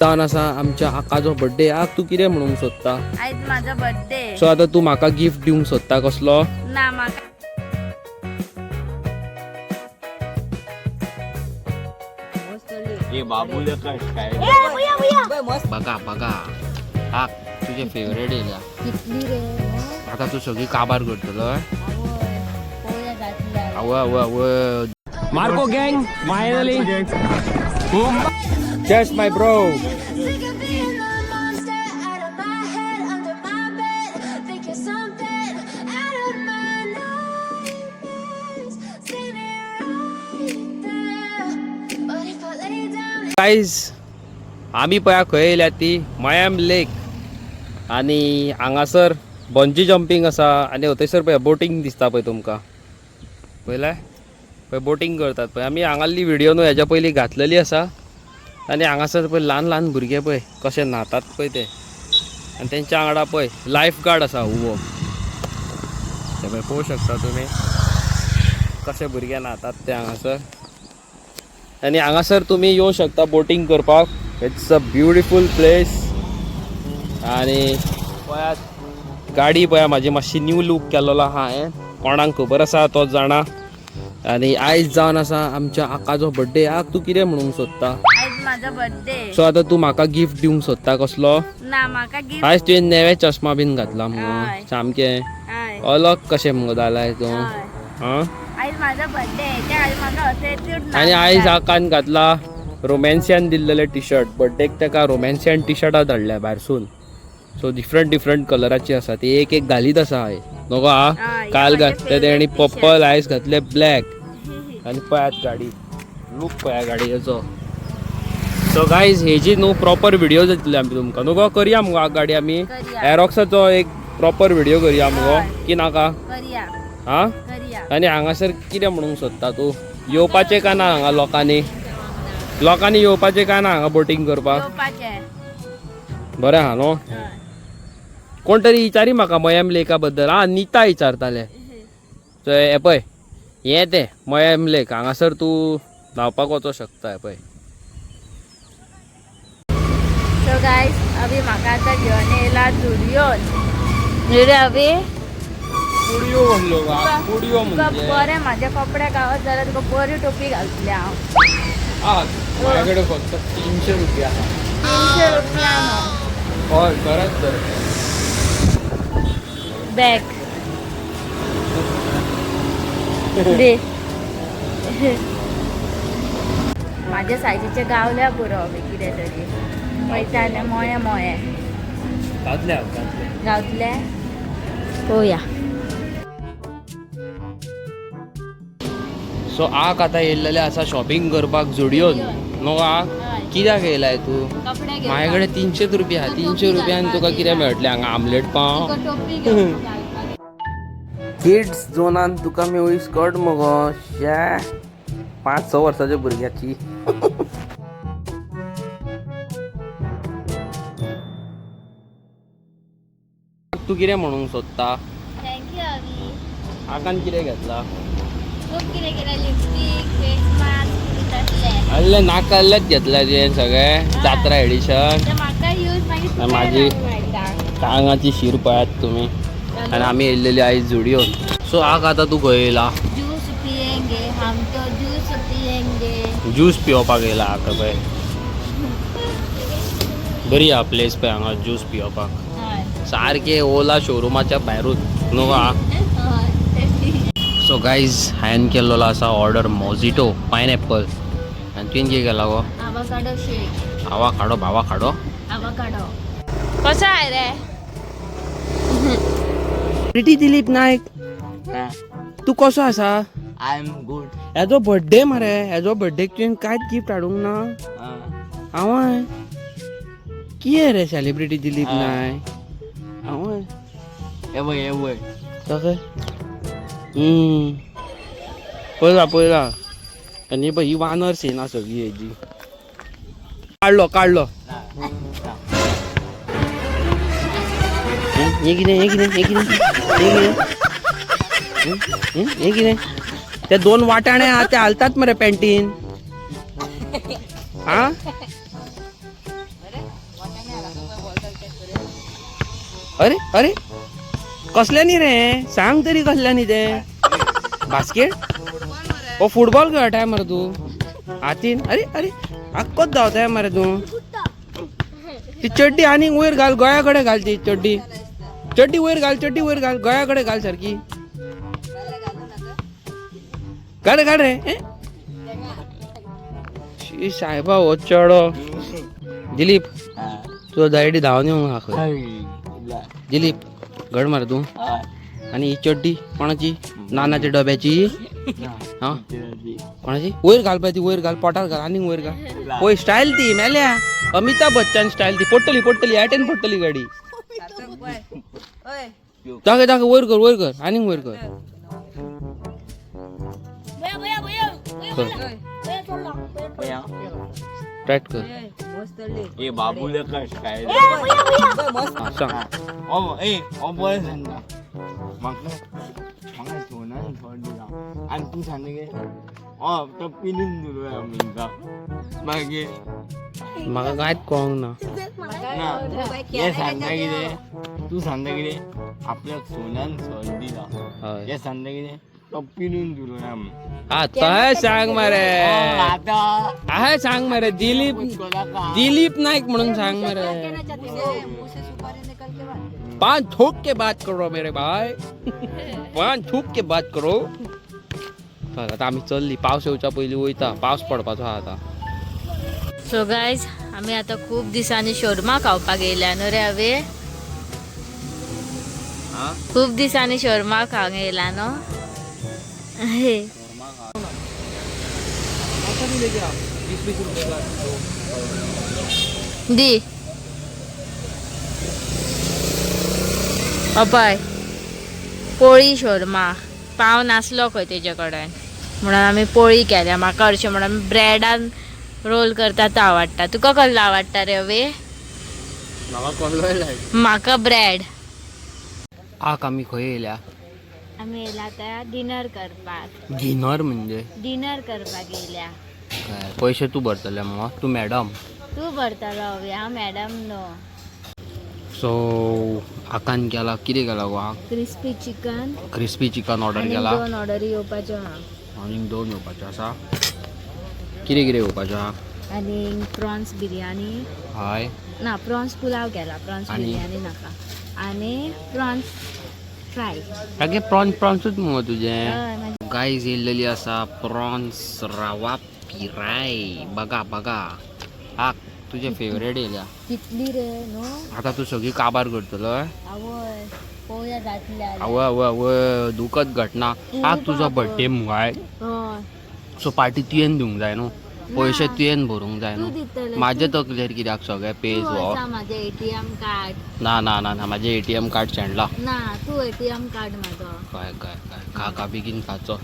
जावन आसा आमच्या आकाचो बर्थडे. आक तू कितें म्हणूंक सोदता? आयज माझा बर्थडे. सो आता तू म्हाका गिफ्ट दिवंक सोदता कसलो? ना म्हाका बघा बघा आक तुझे फेवरेट येयल्या. आता तू सगळी काबार करतलो. आव आव आव मार्को गँग finally. Cheers my bro. Guys आम्ही पया खंय येयल्या ती मायाम लेक आणि हांगासर बंजी जंपिंग आसा आणि थंयसर पळय बोटींग दिसता पळय तुमकां पळयलां पळय बोटींग करतात पळय. आमी हांगाली व्हिडिओ न्हू हेज्या पयलीं घातलेली आसा आनी हांगासर पळय ल्हान ल्हान भुरगे पळय कशे न्हातात पळय ते आनी तेंच्या वांगडा पळय लायफ गार्ड आसा उबो. ते पळय पळोवंक शकता तुमी कशे भुरगे न्हातात ते हांगासर. आनी हांगासर तुमी येवं शकता बोटींग करपाक. It's a beautiful place. आनी पळयात गाडी पळया म्हाजी मातशी न्यू लूक केल्लो आहा हांवें. कोणाक खबर आसा तोच जाणा. आनी आयज जावन आसा आमच्या आकाचो बर्थडे. आक तू कितें म्हणूंक सोदता? आयज माझा बर्थडे. सो आता तू म्हाका गिफ्ट दिवंक सोदता कसलो? ना म्हाका गिफ्ट. आयज तुवें नेवे चश्मा बीन घातला हय. मुगो सामकें हय. अलग कशें मुगो जालाय तूं. हय. हां आयज माझा बर्थडे ते आयज म्हाका असे आनी आयज आकान घातला रोमॅन्सियान दिल्लेले टी शर्ट. बर्थडेक तेका रोमॅन्सियान टी शर्टां धाडल्या भायरसून. सो डिफरंट कलराची आसा ती एक एक घालीत आसा हांवें नको हा. काल घातले तेणी पर्पल आयज घातले ब्लॅक. आनी पळयात गाडी लूक पळया गाडयेचो. सो गायज हेजी न्हू प्रॉपर व्हिडिओ जातली आमी तुमकां नको करया मुगो गाडी आमी एरॉक्साचो एक प्रॉपर व्हिडिओ करया मुगो की नाका करिया हा. करिया. आनी हांगासर कितें म्हणूंक सोदता तूं येवपाचें काय ना हांगा लोकांनी येवपाचें काय ना हांगा बोटींग करपाक? येवपाचें. बरें आहा न्हू. हय. कोण तरी विचारी म्हाका मयाम लेका बद्दल. हा नीता विचारताले. सो हे पळय हें तें मयाम लेक हांगासर तूं न्हावपाक वचों शकता. हे पळय सो गाइस अभी म्हाका आतां घेवन येयला झुडिओन. रे अभी कुडियो म्हणलो का? कुडियो तुका म्हणजे बरें म्हाजे कपडे गावत जाल्यार तुका बरी टोपी घालतली हांव. माझ्या कडेन फक्त 300 रुपया. 300 रुपया हय खरंच तर. बॅग दे. माझ्या सायजीचे गावल्या पुरो अभी कितें तरी वयताले मोये मोये घातल्या गावतले पळोवया. सो आक आतां येयल्लेले आसा शॉपिंग करपाक झुडिओन नो आक. कित्याक येयलाय तूं? कपडे घेवपाक. माझ्या कडेन 300 रुपया. 300 रुपयान तुका कितें मेळटलें हांगा आमलेट पाव? टोपी घेवपाक. किड्स झोनान तुका मेवळी स्कर्ट मगो. 5-6 वर्साच्या भुरग्याची. तू कितें म्हणूंक सोदता? थँक्यू अभी. आकान कितें घेतला? खूप कितें केलें लिपस्टिक फेस मास्क तसले. आल्ले नाकाल्लेच घेतल्या तुवें सगळें जात्रा एडिशन. ते म्हाका यूज मागीर माझी मेळटा. कांगाची शीर पळयात तुमी. आनी आमी येयल्लेली आयज झुडिओन. सो आक आतां तू खंय येयला? जूस पियेंगे हम तो जूस पियेंगे. ज्यूस पिवपाक येयला आका पळय. बरी आहा प्लेस पळय हांगा ज्यूस पिवपाक. हय. सारखे ओला शोरुमाच्या भायरूच न्हू आहा. सो गायज हांवें केल्लो आसा ऑर्डर मोजिटो पायनएप्पल. आनी तुवें कितें केला गो? आवाकाडो शेक. भावा खाडो. आवाकाडो कसो आहे रे? प्रिटी दिलीप नायक तू कसो आसा? I am good. हेजो बर्थडे मरे. हेजो बर्थडेक तुवें कांयच गिफ्ट हाडूंक ना. आवय कितें रे सेलिब्रिटी दिलीप नायक. आवय एवय तसं पळयला आनी पळय ही वानर सेना सगळी हेजी. काडलो हे कितें ते 2 वाटाणे आहा ते हालतात मरे पॅन्टीन. हा अरे अरे कसल्यानी रे सांग तरी कसल्यानी ते बास्केट ओ फुटबॉल खेळटाय मरे तू हातीन अरे अरे आक्कोच धांवताय मरे तू ती चड्डी आणि वयर घाल गोळ्याकडे घाल ती चड्डी चड्डी वयर घाल गोळ्याकडे घाल सारखी काढ काढ रे शी साहेबा हो चढो दिलीप तुझं दायडी धावून येऊ हा दिलीप घड मार तू आणि ही चड्डी कोणाची नानाच्या डब्याची हा कोणाची वयर घाल पाहिजे वयर घाल पोटात घाल आणि वयर घाल होय स्टाईल ती मेल्या अमिताभ बच्चन स्टाईल ती पडटली ॲटेन पडटली गाडी दाखव वयर कर आणि वयर कर टाईट कर ए बाबूला कश काय हा, सांग बरं सांगा म्हाका सोनान दिला आणि तू सांगे गे तो पिनून दिलो मिनका मागे म्हाका कांयच कळोंक ना ना हे सांगता कितें तू सांगता कितें आपल्याक सोनान सोन दिला हय हे सांगता कितें तो पिनून दिलो ना आता सांग मरे आता आहे सांग मरे दिलीप नाईक म्हणून सांग मरे 5 थूक के बात करो मेरे भाई 5 थूक के बात करो आता आम्ही चलली पावस येवच्या पयलीं वयता पावस पडपाचो आहा आता सो गायज आम्ही आता खूप दिसांनी शोरमा खावपाक येयल्या न्हू रे हांवे खूप दिसांनी शोरमा खावंक येयला न्हू दी अपाय पोळी शोरमा पाव नासलो खंय तेजे कडेन म्हणून आमी पोळी केल्या म्हाका हरशें म्हणून ब्रेडान रोल करता तो आवडटा तुका कसलो आवडटा रे हवे म्हाका ब्रेड आक आमी खंय येयल्या आमी येयला आतां डिनर करपाक डिनर म्हणजे डिनर करपाक येयल्या काय पैसे तू भरतले मग तू मॅडम तू भरतलो हवे हांव मॅडम नो सो आकान केला कितें केला गो हा crispy chicken crispy chicken order आनी केला 2 ऑर्डरी येवपाच्यो आहा आनी 2 येवपाच्यो आसा कितें कितें येवपाच्यो आहा आनी प्रॉन्स बिरयानी हय ना प्रॉन्स पुलाव केला प्रॉन्स आनी? बिरयानी नाका आनी प्रॉन्स फ्राय सारकें प्रॉन्सूच मगो तुजें गायज येयल्लेली आसा प्रॉन्स रवा पिराय बघा बघा आक तुजे फेवरेट येयल्या कितली रे नो आता तू सगळी काबार करतलो आवय पोवया जातल्या आवय आवय आवय दुखद घटना आक तुजो बर्थडे मुगाय सो पार्टी तुवें दिवंक जाय न्हू पयशे तुवें भरूंक जाय तू न्हू दितले म्हाजे तकलेर कित्याक सगळें पेज हो म्हाजे एटीएम कार्ड ना ना ना ना म्हाजें एटीएम कार्ड शेणला ना तू एटीएम कार्ड म्हाजो काय काय काय खा खा बेगीन खाचो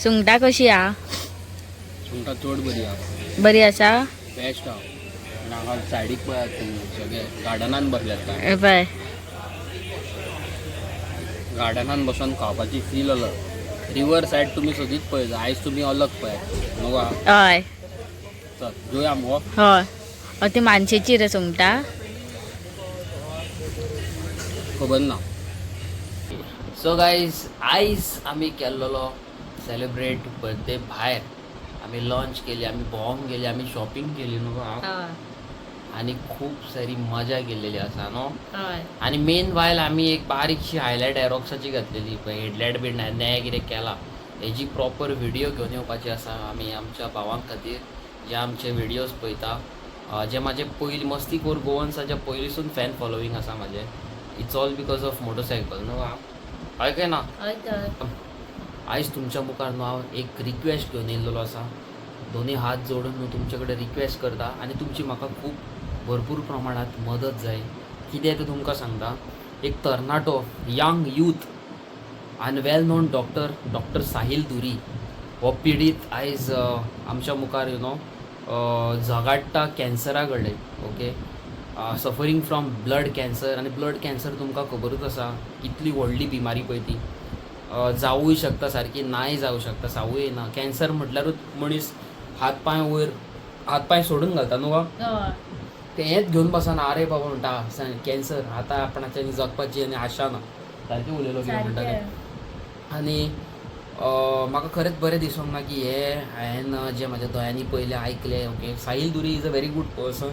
सुंगटां कशी आहा सुंगटां चड बरी आहा बरी आसा बेस्ट आहा आनी हांगा सायडीक पळयात तुमी सगळे गार्डनान बसल्यात काय ए पळय गार्डनान बसून खावपाची फील अलग रिवर सायड तुमी सदींच पळयता आयज तुमी अलग पळयात न्हू हय चल जोया मुगो हय ती मानशेची रे सुंगटां खबर ना सो गायज आयज आमी केल्लो सेलिब्रेट बर्थडे भायर आमी लॉन्च केली आमी भोंवंक गेली आमी शॉपिंग केली न्हू आनी खूब सारी मजा केल्लेली आसा न्हू हय आनी मेन वायल आमी एक बारीकशी हायलायट एरोक्साची घातलेली पळय हेडलायट बी नॅ कितें केला हेजी प्रॉपर व्हिडिओ घेवन येवपाची आसा आमी आमच्या भावां खातीर जे आमचे व्हिडियोज पळयता जे म्हाजे पयलीं मस्तीखोर गोवन्साच्या पयलींसून फॅन फॉलोवींग आसा म्हाजें it's all because of motorcycle न्हू हय काय ना हय तर आयज तुमच्या मुखार न्हू हांव एक रिक्वेस्ट घेवन येयल्लो आसा दोनी हात जोडून न्हू तुमचे कडेन रिक्वेस्ट करता आनी तुमची म्हाका खूब भरपूर प्रमाणात मदत जाय कितें तें तुमकां सांगता एक तरणाटो यंग यूथ आनी वेल नोन डॉक्टर साहिल दुरी हो पिडीत आयज आमच्या मुखार यू नो झगाडटा कॅन्सरा कडेन okay suffering from blood cancer आनी ब्लड कॅन्सर तुमकां खबरूच आसा कितली व्हडली बिमारी पळय ती जावूय शकता सारकी नाय जावं शकता जावूय येना कॅन्सर म्हटल्यारूच मनीस हात पांय सोडून घालता न्हू ते हेच घेवन बसना अरे बाबा म्हणटा कॅन्सर आता आपणाच्यानी जगपाची आनी आशा ना सारकें उलयलो कितें म्हणटा तें आनी म्हाका खरेंच बरें दिसूंक ना की हे हांवें जे म्हाज्या दोळ्यांनी पयलें आयकलें okay Sahil Duri is a very good person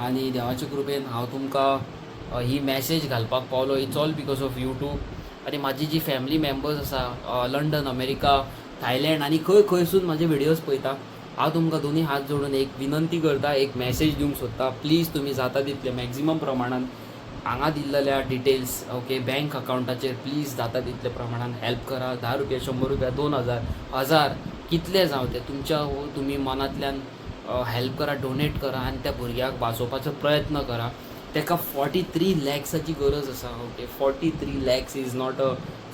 आनी देवाचे कृपेन हांव तुमकां ही मॅसेज घालपाक पावलो it's all because of YouTube आनी म्हाजी जी फॅमिली मेंबर्स आसा लंडन अमेरिका थायलँड आनी खंय खंयसून म्हाजे व्हिडियोज पळयता हांव तुमकां दोनी हात जोडून एक विनंती करता एक मॅसेज दिवंक सोदता प्लीज तुमी जाता तितले मॅक्झिमम प्रमाणान हांगा दिल्लेल्या डिटेल्स ओके बँक अकावंटाचेर प्लीज जाता तितले प्रमाणान हेल्प करा 10 रुपया 100 रुपया 2000 1000 कितले जावं ते तुमच्या तुमी मनांतल्यान हेल्प करा डोनेट करा आनी त्या भुरग्याक वाचोवपाचो प्रयत्न करा ताका 43 लॅक्साची गरज आसा okay 43 lakhs is not a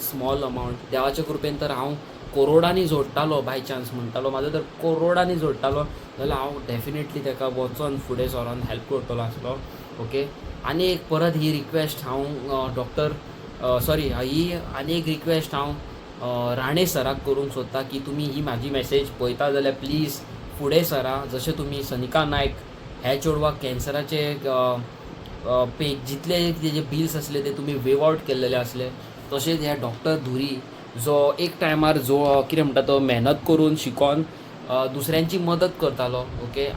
small amount देवाच्या कृपेन तर हांव करोडांनी जोडटालो बाय चान्स म्हणटालो म्हाजो जर करोडांनी जोडटालो जाल्यार हांव डेफिनेटली ताका वचोन फुडें सरोन हेल्प करतलो आसलो ओके आनी एक परत ही रिक्वेस्ट हांव डॉक्टर सॉरी ही आनी एक रिक्वेस्ट हांव राणे सराक करूंक सोदता की तुमी ही म्हाजी मॅसेज पळयता जाल्यार प्लीज फुडें सरा जशें तुमी सनिका नायक ह्या चेडवाक कॅन्सराचे पे जितले तेजे बिल्स आसले ते तुमी वेव आवट केल्लेले आसले तशेंच ह्या डॉक्टर धुरी जो एक टायमार जो कितें म्हणटा तो मेहनत करून शिकोन दुसऱ्यांची मदत करतालो ओके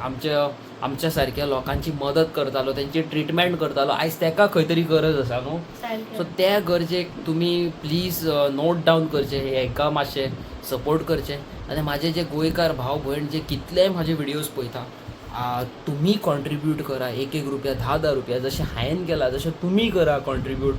आमच्या सारक्या लोकांची मदत करतालो त्यांची ट्रिटमेंट करतालो आयज ताका खंय तरी गरज आसा न्हू सो त्या गरजेक तुमी प्लीज नोट डावन करचे हेका मातशें सपोर्ट करचे आनी म्हाजे जे गोंयकार भाव भयण जे कितलेय म्हाजे व्हिडियोज पळयता तुमी कॉन्ट्रिब्यूट करा 1-1 रुपया 10-10 रुपया जशें हांवें केला जशें तुमी करा कॉन्ट्रिब्यूट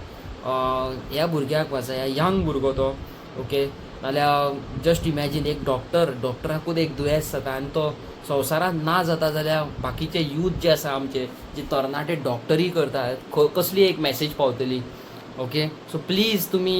ह्या भुरग्याक वाचा ह्या यंग भुरगो तो ओके नाल्यार जस्ट इमॅजीन एक डॉक्टराकूच एक दुयेंस जाता आनी तो संवसारांत ना जाता जाल्यार बाकीचे यूथ जे आसा आमचे जे तरणाटे डॉक्टरी करतात कसली एक मॅसेज पावतली ओके सो प्लीज तुमी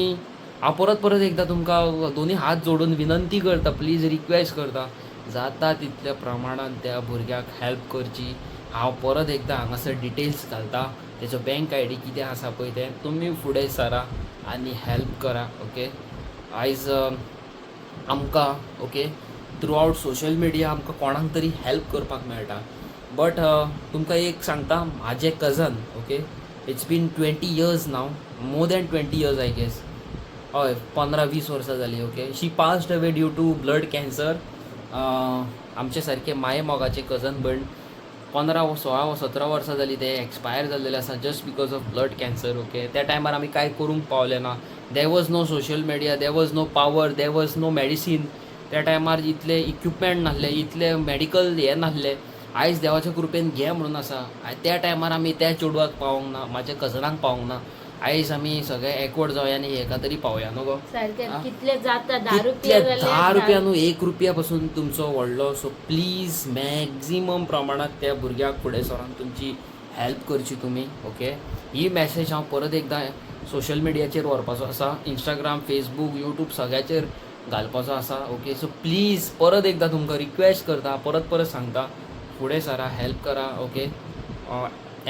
हांव परत एकदां तुमकां दोनी हात जोडून विनंती करता प्लीज रिक्वेस्ट करता जाता तितल्या प्रमाणात त्या भुरग्याक हेल्प करची हांव परत एकदां हांगासर डिटेल्स घालता तेजो बँक आय डी कितें आसा पळय तें तुमी फुडें सरा आनी हेल्प करा ओके आयज आमकां okay through out social media आमकां कोणाक तरी हेल्प करपाक मेळटा बट तुमकां एक सांगता म्हाजे cousin okay it's been 20 years now more than 20 years I guess हय 15-20 वर्सां जालीं okay she passed away due to blood cancer आमचे सारके माये मोगाचे कजन भयण 15-16-17 वर्सां जालीं ते एक्सपायर जाल्लेले आसा just because of blood cancer okay त्या टायमार आमी कांय करूंक पावले ना there was no social media there was no power there was no medicine त्या टायमार इतले इक्विपमेंट नासले इतले मेडिकल हे नासले आयज देवाच्या कृपेन घे म्हणून आसा त्या टायमार आमी त्या चेडवाक पावोंक ना म्हाज्या कजनाक पावोंक ना आयज आमी सगळे एकवट जावया आनी हेका तरी पावया न्हू गो कितले जाता 10 रुपया न्हू 1 रुपया पासून तुमचो व्हडलो सो प्लीज मॅक्झिमम प्रमाणात त्या भुरग्याक फुडें सरोन तुमची हेल्प करची तुमी ओके ही मॅसेज हांव परत एकदां सोशल मिडियाचेर व्हरपाचो आसा इंस्टाग्राम फेसबूक यूट्यूब सगळ्याचेर घालपाचो आसा ओके सो प्लीज परत एकदां तुमकां रिक्वेस्ट करता परत सांगता फुडें सरा हेल्प करा okay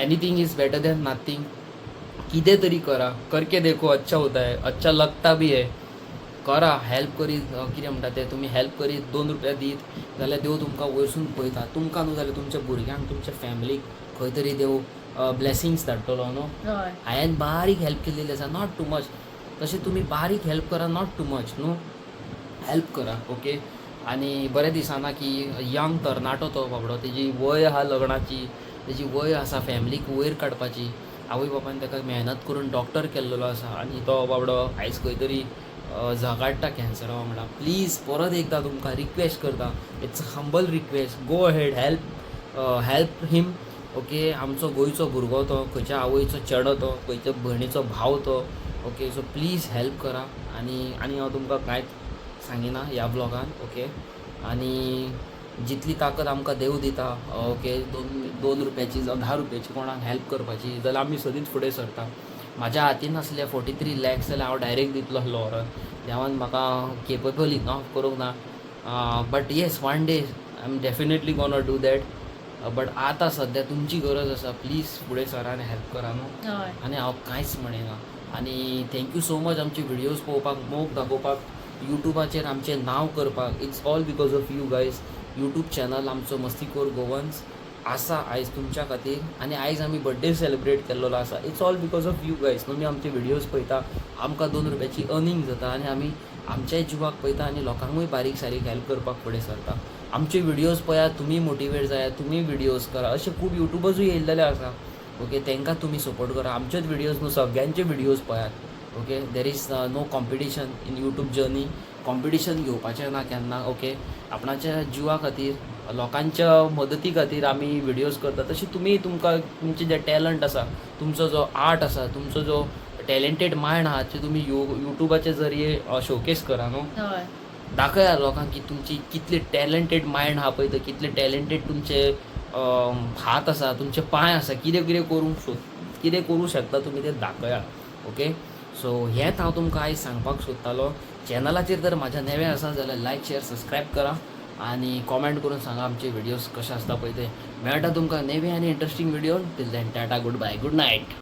anything is better than nothing कितें तरी करा करके देखो अच्छा होता है अच्छा लगता भी है करा हेल्प करीत कितें म्हणटा तें तुमी हेल्प करीत 2 रुपया दीत जाल्यार देव तुमकां वयरसून पळयता तुमकां न्हू जाल्यार तुमच्या भुरग्यांक तुमच्या फॅमिलीक खंय तरी देव ब्लेसिंग्स धाडटलो न्हू हांवें बारीक हेल्प केलेली आसा नॉट टू मच तशें तुमी बारीक हेल्प करा नॉट टू मच न्हू हेल्प करा ओके आनी बरें दिसना की यंग तरणाटो तो बाबडो तेजी वय आहा लग्नाची तेजी वय आसा फॅमिलीक वयर काडपाची आवय बापायन ताका मेहनत करून डॉक्टर केल्लो आसा आनी तो बाबडो आयज खंय तरी झगाडटा कॅन्सरा वांगडा प्लीज परत एकदां तुमकां रिक्वेस्ट करता it's humble request go ahead help him okay आमचो गोंयचो भुरगो तो खंयच्या आवयचो चेडो तो खंयच्या भयणीचो भाव तो ओके सो प्लीज हेल्प करा आनी हांव तुमकां कांयच सांगिना ह्या ब्लॉगान ओके आनी जितली ताकद आमकां देव दिता ओके 2 रुपयाची जावं 10 रुपयाची कोणाक हेल्प करपाची जाल्यार आमी सदींच फुडें सरता म्हाज्या हातीन आसले 43 लॅक्स जाल्यार हांव डायरेक्ट दितलो आसलो व्हरोन देवान म्हाका केपेबल इनफ करूंक ना but yes one day I am definitely gonna do that but आतां सद्या तुमची गरज आसा प्लीज फुडें सरा आनी हेल्प करा न्हू आनी हांव कांयच म्हणिना आनी थँक्यू सो मच आमचे व्हिडियोज पळोवपाक मोग दाखोवपाक युट्यूबाचेर आमचें नांव करपाक it's all because of you guys YouTube channel आमचो मस्तीखोर गोवन्स आसा आयज तुमच्या खातीर आनी आयज आमी बर्थडे सेलिब्रेट केल्लो आसा. It's all because of you guys. तुमी आमचे व्हिडियोज पळयता, आमकां 2 रुपयाची अर्निंग जाता आनी आमी आमच्याय जिवाक पळयता आनी लोकांकूय बारीक सारीक हेल्प करपाक फुडें सरता. आमचे व्हिडियोज पळयात, तुमी मोटिवेट जायात, तुमी व्हिडियोज करा. अशे खूब युट्यूबर्सूय येयल्लेले आसा. ओके, तांकां तुमी सपोर्ट करा. आमचेच व्हिडियोज न्हू, सगळ्यांचे व्हिडियोज पळयात. Okay, there is no competition in YouTube journey. Competition घेवपाचें ना केन्ना. ओके, आपणाच्या जिवा खातीर, लोकांच्या मदती खातीर आमी व्हिडियोज करता. तशी तुमी तुमचें जें टॅलंट आसा, तुमचो जो आर्ट आसा, तुमचो जो टॅलंटेड मायंड आहा, ते तुमी युट्यूबाचे जरिये शोकेस करा न्हू. हय. दाखया लोकांक की तुमची कितले टॅलंटेड मायंड आहा पळय, कितले टॅलंटेड तुमचे हात आसा, तुमचे पांय आसा, कितें करूं शकता तुमी तें दाखया. ओके, सो हेंच हांव तुमकां आयज सांगपाक सोदतालो. चॅनलाचेर जर म्हाज्या नवें आसा जाल्यार लायक शेअर सबस्क्रायब करा आनी कॉमेंट करून सांगा आमचे व्हिडियोज कशे आसता पळय ते. मेळटा तुमकां नवे आनी interesting video. Till then tata, goodbye, good night.